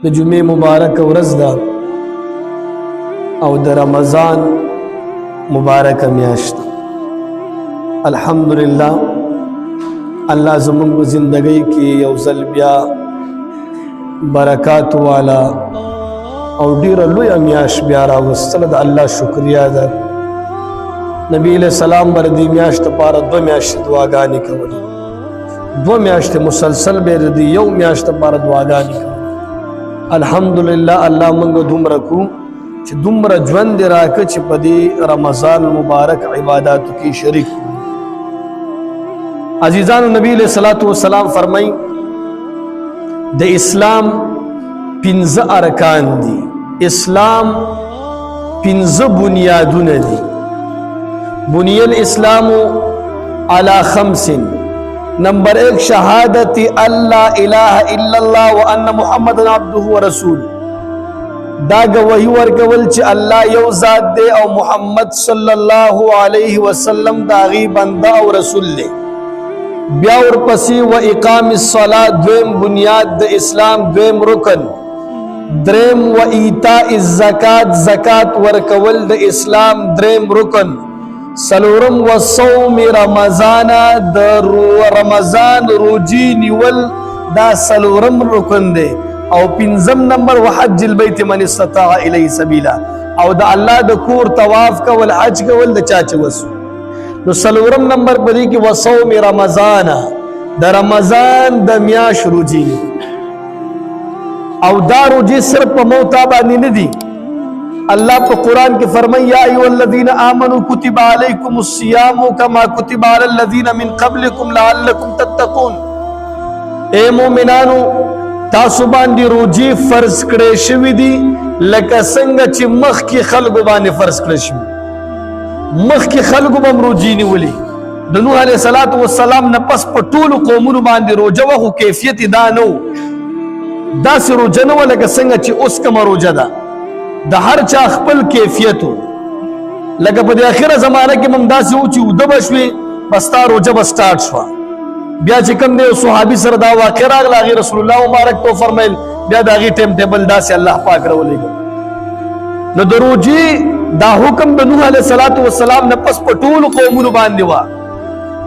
د جمعې مبارک ورځ ده او د رمضان مبارک میاشت. الحمدلله الله زموږ په زندګۍ کې یو ځل بیا برکات والا او ډیره لویه میاشت بیا راوستله. د الله شکریا ده. نبی علیہ السلام بر دې میاشت لپاره 2 میاشتې دعاګانې کولې. 2 میاشتې مسلسل به د یو میاشت لپاره دعاګانې کولې. الحمدلله الله موږ دومره کو چې دومره ژوند راکړه چې په دې رمضان مبارک عباداتو کې شریک. عزیزانو، نبی علیہ الصلوۃ والسلام فرمایي د اسلام 15 ارکان دي. اسلام 15 بنیادونه دي. بنی الاسلام علی 5. نمبر 1 شهادت اللہ الہ الا اللہ وان محمد عبده ورسول. دا گواہی ورکول چې الله یو ذات دی او محمد صلی الله علیه وسلم دا غي بنده او رسول دی. بیا ورپسې و اقام الصلاة دویم بنیاد د اسلام، دویم رکن. دریم و ایتاء الزکات، زکات ورکول د اسلام دریم رکن. سلورم و صوم رمضان، د رمضان روجی نیول دا سلورم رکن دی. او 5 نمبر و حج البیت من استطاع الیه سبیلا، او د الله د کور طواف کول، حج کول د چا چې وسو. نو سلورم نمبر پدې کې و صوم رمضان، د رمضان د میاش روجی. او دا روجی صرف په موتا باندې نه دي. الله په قرآن کې فرمایي یا ایها الذین آمنوا کتب علیکم الصیام کما کتب علی الذین من قبلکم لعلکم تتقون. اے مومنانو، تاسو باندې روجی فرض کړې شوې دي لکه څنګه چې مخکې خلکو باندې فرض کړې شوې. مخکې خلکو به روجی نیولې. د نوح علیه السلام نه پس په ټولو قومونو باندې روجه وه، خو کیفیت دا نه و. داسې روجه نه وه لکه څنګه چې اوس کومه روجه ده. د هر چا خپل کیفیت و. لکه په دې اخره زمانه کې هم داسې و چې اوده به شوې بس ستا روجه به سټارټ شوه. بیا چې کوم دی صحابي سره دا واقع راغله، هغې رسول الله مبارک ته وفرمیل بیا د هغې ټایم ټیبل داسې الله پاک راولېږه. نو د روجې دا حکم د نوح علیه السلام نه پس په ټولو قومونو باندې وه.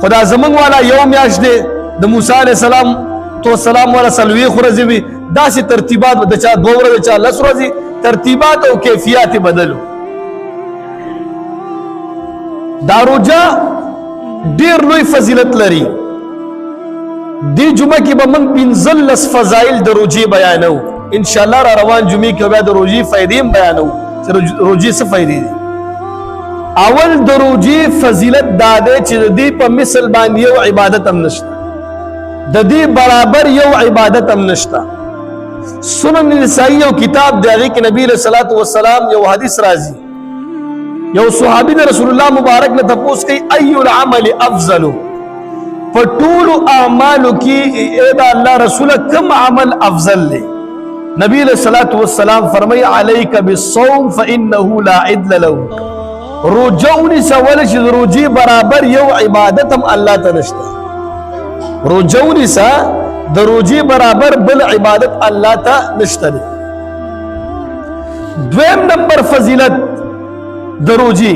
خو دا زموږ والا یو میاشت دی، د موسی علیه السلام والا 40 ورځې وي. داسې ترتیبات د چا 2 ورځې، چا 10 ورځې، ترتیبات او کیفیات بدلو. دا روجه ډیر لوی فضیلت لري. دی جمعه کې به موږ 15 فضایل د روجې بیانو. ان شاء الله را روان جمعې کې بیا د روجې فائدې هم بیانو چې روجې څه فائدې دي. اول د روجې فضیلت دا دی چې د دې په مثل باندې یو عبادت هم نشته، د دې برابر یو عبادت هم نشته. سنن نسائی یو کتاب دی، هغې کې نبی علیہ الصلوۃ والسلام یو حدیث راځي. یو صحابي د رسول الله مبارک نه تپوس کوي ای العمل افضل، په ټولو اعمالو کې اے د الله رسوله کوم عمل افضل دی؟ نبی علیہ الصلوۃ والسلام فرمایي علیک بالصوم فانه لا عدل له. روجه ونیسه، ولې چې د روجې برابر یو عبادت هم الله ته نشته. روجه ونیسه، د روجې برابر بل عبادت الله ته نشته دی. دویم نمبر فضیلت د روجې،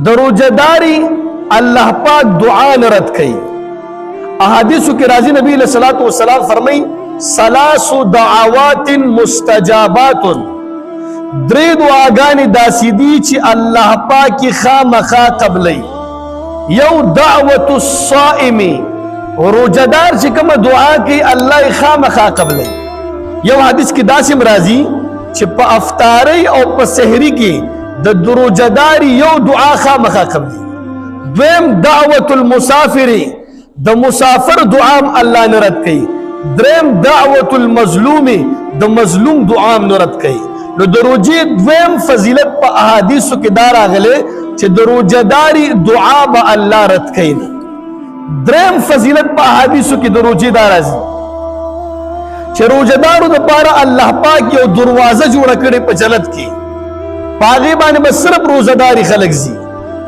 د روجهداري الله پاک دعا نه رد کوي. احادیثو کې راځي نبی علیہ الصلوۃ والسلام فرمایي 3 دعوات مستجابات. 3 دعاګانې داسې دي چې الله پاک خامخا قبلوي. یو دعوت الصائم، روجهدار چې کومه دعا کوي الله یې خامخا قبلوي. یو حدیث کې داسې راځي چې په افطارۍ او په سحري کې د روجهداري یو دعا خامخا قبلوي. دویم دعوت المسافر، د مسافر دعا الله نه رد کوي. دریم دعوت المظلوم، د مظلوم دعا نه رد کوي. نو د روجې دویم فضیلت په احادیثو کې دا راغلی چې د روجهداري دعا به الله رد کوي. دریم فضیلت په احادیثو کې د روجې دا راځي چې روجهدارو دپاره الله پاک یو دروازه جوړه کړې په جنت کې، په هغې باندې به صرف روزهداري خلک ځي.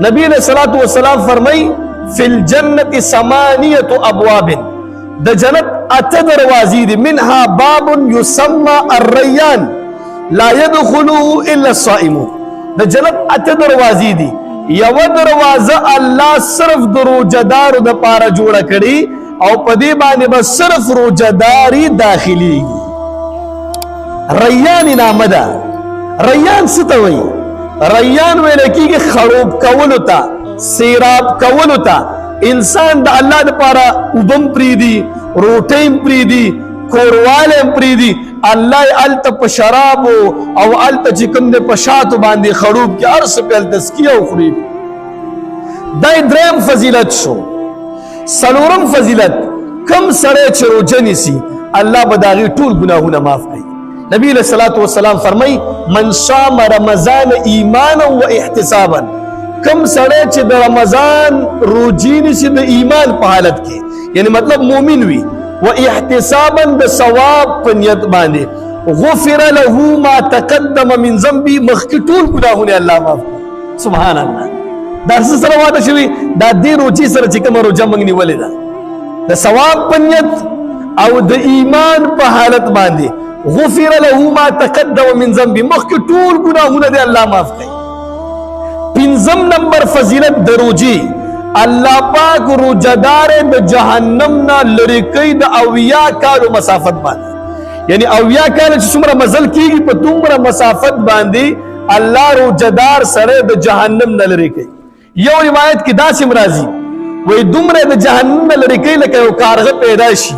نبی علیہ الصلوۃ والسلام فرمایي فی الجنة 8 ابواب، د جنت اته دروازې دي منها باب يسمى الريان لا يدخله الا الصائمون د جنت اته دروازې دي یو دروازه الله صرف د روزدارو د پاره جوړه کړي او په دې باندې بس صرف روزداري داخلي ریان نامه ده ریان څه ته وایي ریان ویل کېږي خړوب کولو ته سیراب کولو ته انسان د الله لپاره اوبم پریدي روټۍ پریدي کورواله پریدي الله الته په شراب او الته چې کوم د پشاتو باندې خړوب کې ارس په تسکیه او خوري دای دریم فضیلت شو سلورم فضیلت کم سره چې روزه نیسي الله به داغي ټول ګناهونه معاف کوي نبی علیہ الصلوۃ والسلام فرمای من صام رمضان ایمانا و احتسابا کم سره چې د رمضان روزي نیسي د ایمان په حالت کې یعنی مطلب مؤمن وي و احتسابا د ثواب په نیت باندې غفر له ما تقدم من ذنبي مخکې ټول ګناهونه الله معاف سبحان الله دا سره واده شوی دا دې روزي سره چې کوم روزه موږ نیولې ده د ثواب په نیت او د ایمان په حالت باندې غفر له ما تقدم من ذنبي مخکې ټول ګناهونه دې الله معاف کوي پنځم نمبر فضیلت د روزي الله پاک روزدار د جهنم نه لری کوي د اویا کالو مسافت باندې یعنی اویا کال چې څومره مزل کیږي په دومره مسافت باندې الله روزدار سره د جهنم نه لری کوي یو روایت کې داسې مرাজি وای دومره د جهنم نه لری کوي لکه یو کارغه پیدا شي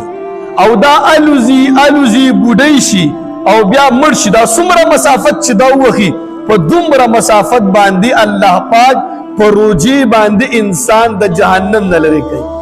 او دا الوزی بوډۍ شي او بیا مړ شي دا څومره مسافت چې دا وخی په دومره مسافت باندې الله پاک په روزي باندې انسان د جهنم نه لری کوي